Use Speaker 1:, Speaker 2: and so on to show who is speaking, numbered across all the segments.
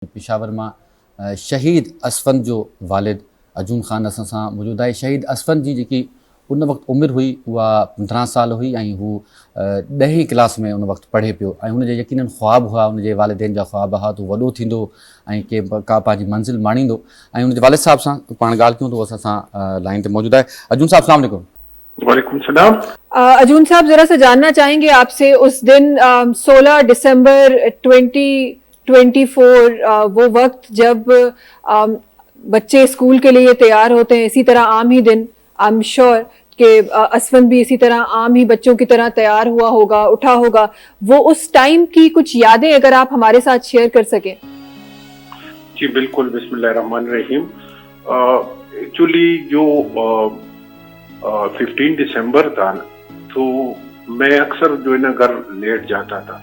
Speaker 1: पेशावर मां शहीद असफन जो वालिद अजून ख़ान असां सां मौजूदु आहे। शहीद असफन जी जेकी उन वक़्तु उमिरि हुई उहा 15 साल हुई ऐं हू 10हीं क्लास में उन वक़्तु पढ़े पियो ऐं हुनजे यकीनन ख़्वाब हुआ, हुनजे वालिदैन जा ख़्वाब हुआ त वॾो थींदो ऐं का पंहिंजी मंज़िल माणींदो। ऐं हुनजे वालिद साहब सां पाण ॻाल्हि कयूं त असां सां लाइन ते मौजूदु आहे। अजून साहब अस्सलाम वालेकुम।
Speaker 2: वालेकुम सलाम।
Speaker 3: अजून साहब, जरा सा जानना चाहेंगे आपसे, उस दिन 16 दिसंबर 2024, वो वक्त जब बच्चे स्कूल के लिए तैयार होते हैं, इसी तरह आम ही दिन, आई एम श्योर कि असफन भी इसी तरह आम ही बच्चों की तरह तैयार हुआ होगा, उठा होगा, वो उस टाइम की कुछ यादें अगर आप हमारे साथ शेयर कर सकें।
Speaker 2: जी बिल्कुल, बिस्मिल्लाहिर्रहमानिर्रहीम। एक्चुअली जो 15 दिसंबर था तो मैं अक्सर जो है ना घर लेट जाता था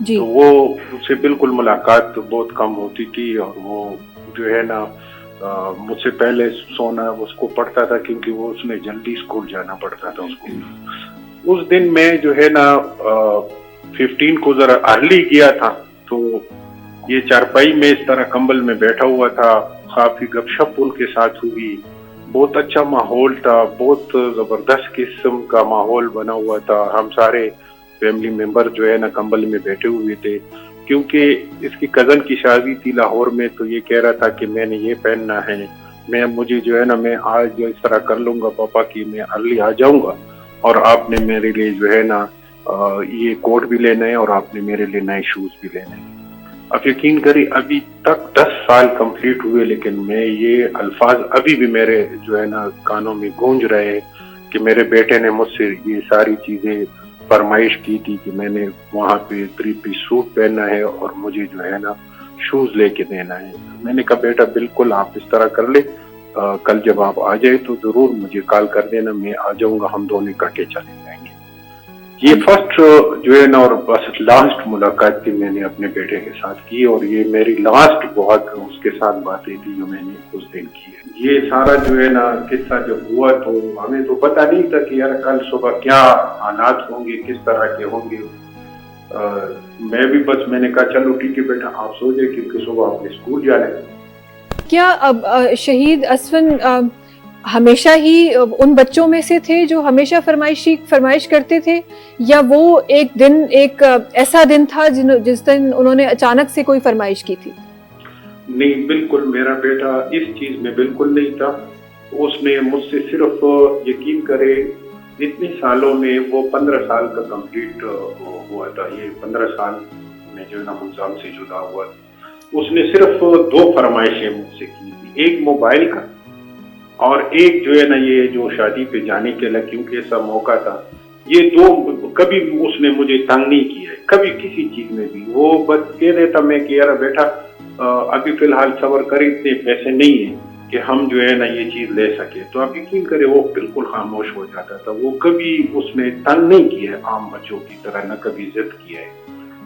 Speaker 3: जी।
Speaker 2: तो वो उससे बिल्कुल मुलाकात तो बहुत कम होती थी और वो जो है ना मुझसे पहले सोना उसको पड़ता था क्योंकि वो उसने जल्दी स्कूल जाना पड़ता था उसको। उस दिन मैं जो है ना 15 को जरा अर्ली गया था तो ये चारपाई में इस तरह कंबल में बैठा हुआ था, काफी गपशप उनके साथ हुई, बहुत अच्छा माहौल था, बहुत जबरदस्त किस्म का माहौल बना हुआ था। हम सारे फैमिली मेंबर जो है ना कंबल में बैठे हुए थे क्योंकि इसकी कजन की शादी थी लाहौर में, तो ये कह रहा था कि मैंने ये पहनना है, मुझे जो है ना मैं आज इस तरह कर लूंगा पापा कि मैं अर्ली आ जाऊंगा और आपने मेरे लिए जो है ना ये कोट भी लेना है और आपने मेरे लिए नए शूज भी लेने हैं। अब यकीन करिए अभी तक 10 साल कंप्लीट हुए लेकिन मैं ये अल्फाज अभी भी मेरे जो है ना कानों में गूंज रहे हैं कि मेरे बेटे ने मुझसे ये सारी चीजें फरमाइश की थी कि मैंने वहाँ पे 3 पीस सूट पहनना है और मुझे जो है ना शूज लेके देना है। मैंने कहा बेटा बिल्कुल आप इस तरह कर ले, कल जब आप आ जाए तो जरूर मुझे कॉल कर देना, मैं आ जाऊंगा, हम दोनों इकट्ठे चले जाएंगे। ये फर्स्ट जो है ना और बस लास्ट मुलाकात थी मैंने अपने बेटे के साथ की और ये मेरी लास्ट बहुत उसके साथ बातें थी जो मैंने उस दिन की है। ये सारा जो है ना किस्सा जब हुआ तो हमें तो पता नहीं था कि यार कल सुबह क्या हालात होंगे, किस तरह के होंगे। मैं भी बस मैंने कहा चलो ठीक है बेटा आप सो जाए क्योंकि सुबह आपने स्कूल जाना है।
Speaker 3: क्या अब शहीद असफन हमेशा ही उन बच्चों में से थे जो हमेशा फरमाइश करते थे, या वो एक दिन एक ऐसा दिन था जिस दिन उन्होंने अचानक से कोई फरमाइश की थी?
Speaker 2: नहीं, बिल्कुल मेरा बेटा इस चीज में बिल्कुल नहीं था। उसने मुझसे सिर्फ यकीन करे इतने सालों में वो 15 साल का कंप्लीट हुआ था। ये 15 साल में जो है ना मुझसे से जुदा हुआ, उसने सिर्फ 2 फरमाइशें मुझसे की थी, एक मोबाइल का और एक जो है ना ये जो शादी पे जाने के लिए क्योंकि ऐसा मौका था। ये 2 कभी उसने मुझे तंग नहीं किया है कभी किसी चीज में भी। वो बस कह देता मैं कि यार बेटा अभी फिलहाल सबर कर, इतने पैसे नहीं है कि हम जो है ना ये चीज ले सके। तो आप यकीन करें वो बिल्कुल खामोश हो जाता था। वो कभी उसने तंग नहीं किया है आम बच्चों की तरह, न कभी जिद किया है।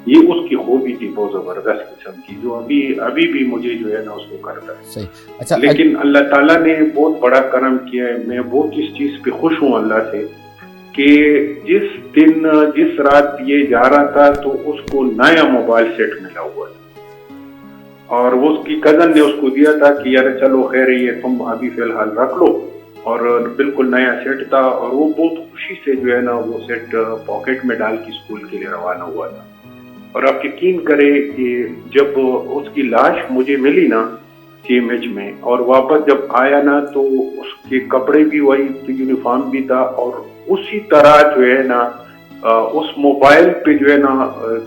Speaker 2: ये उसकी खूबी थी बहुत जबरदस्त किस्म की जो अभी भी मुझे जो है ना उसको करता है।
Speaker 1: सही। अच्छा,
Speaker 2: लेकिन अल्लाह ताला ने बहुत बड़ा करम किया है। मैं बहुत इस चीज पे खुश हूँ अल्लाह से कि जिस दिन जिस रात ये जा रहा था तो उसको नया मोबाइल सेट मिला हुआ था और वो उसकी कजन ने उसको दिया था कि यार चलो खैर ये तुम अभी फिलहाल रख लो, और बिल्कुल नया सेट था और वो बहुत खुशी से जो है ना वो सेट पॉकेट में डाल के स्कूल के लिए रवाना हुआ था। और आप यकीन करें कि जब उसकी लाश मुझे मिली ना CMH में और वापस जब आया ना तो उसके कपड़े भी वही, यूनिफॉर्म भी था और उसी तरह जो है ना उस मोबाइल पे जो है ना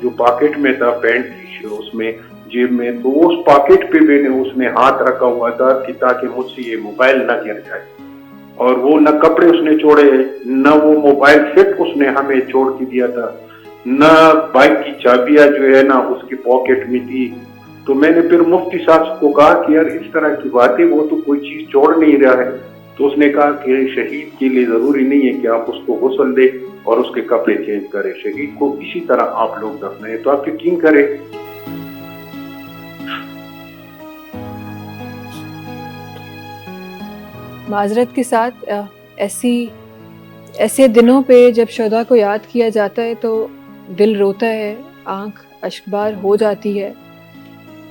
Speaker 2: जो पॉकेट में था पैंट की उसमें जेब में, तो उस पॉकेट पे मैंने उसने हाथ रखा हुआ था कि ताकि मुझसे ये मोबाइल न गिर जाए। और वो न कपड़े उसने छोड़े, न वो मोबाइल सेट उसने हमें छोड़ के दिया था, न बाइक की चाबियां जो है ना उसकी पॉकेट में थी। तो मैंने फिर मुफ्ती साहब को कहा कि यार इस तरह की बातें, वो तो कोई चीज छोड़ नहीं रहा है। तो उसने कहा कि शहीद के लिए जरूरी नहीं है कि आप उसको गुस्ल दे और उसके कपड़े चेंज करें, शहीद को इसी तरह आप लोग दफनाएं। तो आप यकीन करें
Speaker 3: माजरत के साथ ऐसे दिनों पे जब शुहदा को याद किया जाता है तो दिल रोता है, आंख अश्कबार हो जाती है।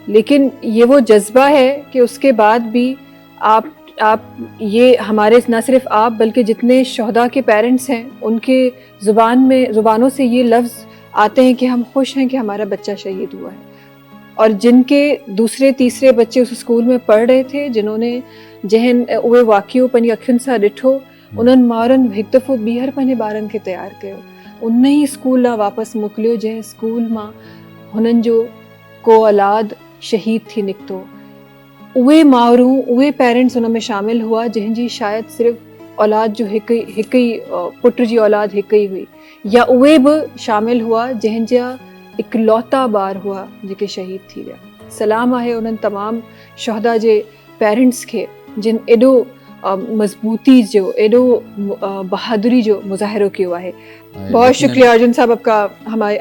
Speaker 3: لیکن یہ وہ جذبہ ہے کہ اس کے بعد بھی آپ یہ ہمارے نہ صرف آپ بلکہ جتنے شہداء کے پیرنٹس ہیں ان کے زبانوں سے یہ لفظ آتے ہیں کہ ہم خوش ہیں کہ ہمارا بچہ شہید ہوا ہے. اور جن کے دوسرے تیسرے بچے اس اسکول میں پڑھ رہے تھے جنہوں جہن उहे वाक़ियो पंहिंजी अखियुनि सां ॾिठो, उन्हनि माउरनि हिकु दफ़ो ॿीहर पंहिंजे ॿारनि खे तयारु कयो, उन ई स्कूल लाइ वापसि मोकिलियो जंहिं स्कूल मां हुननि जो को औलाद शहीद थी निकितो. उहे माउरूं उहे पेरेंट्स उन में शामिलु हुआ जंहिंजी शायदि सिर्फ़ु औलाद जो हिकु ई पुट जी औलाद हिकु ई हुई, या उहे बि शामिलु हुआ जंहिंजा इकलौता ॿार हुआ जेके शहीद थी विया. सलाम आहे उन्हनि तमामु शहदा जे पेरेंट्स खे जिन एॾो मज़बूती जो एॾो बहादुरी जो मुज़ाहिरो किया है. बहुत शुक्रिया अर्जुन साहब आपका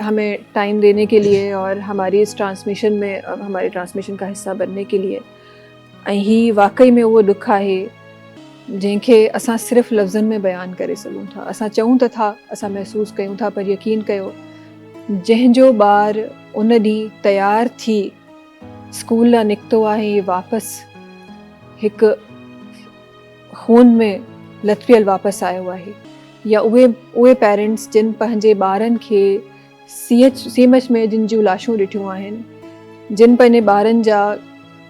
Speaker 3: हमें टाइम देने के लिए और हमारी इस ट्रांसमिशन में हमारे ट्रांसमिशन का हिस्सा बनने के लिए. ऐं ही वाकई में उहो दुख आहे जंहिंखे असां सिर्फ़ु लफ़्ज़नि में बयानु करे सघूं था. असां चऊं त था, असां महसूसु कयूं था, पर यकीन कयो जंहिंजो ॿार उन ॾींहुं तयारु थी स्कूल लाइ निकितो आहे, वापसि हिकु खून में लथपियल वापसि आयो आहे. या उहे पेरेंट्स जिन पंहिंजे ॿारनि खे सीएच में जिन जूं लाशूं ॾिठियूं आहिनि, जिन पंहिंजे ॿारनि जा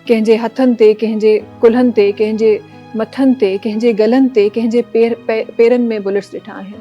Speaker 3: कंहिंजे हथनि ते, कंहिंजे कुल्हनि ते, कंहिंजे मथनि ते, कंहिंजे गलनि ते, कंहिंजे पेरनि में बुलेट्स ॾिठा आहिनि.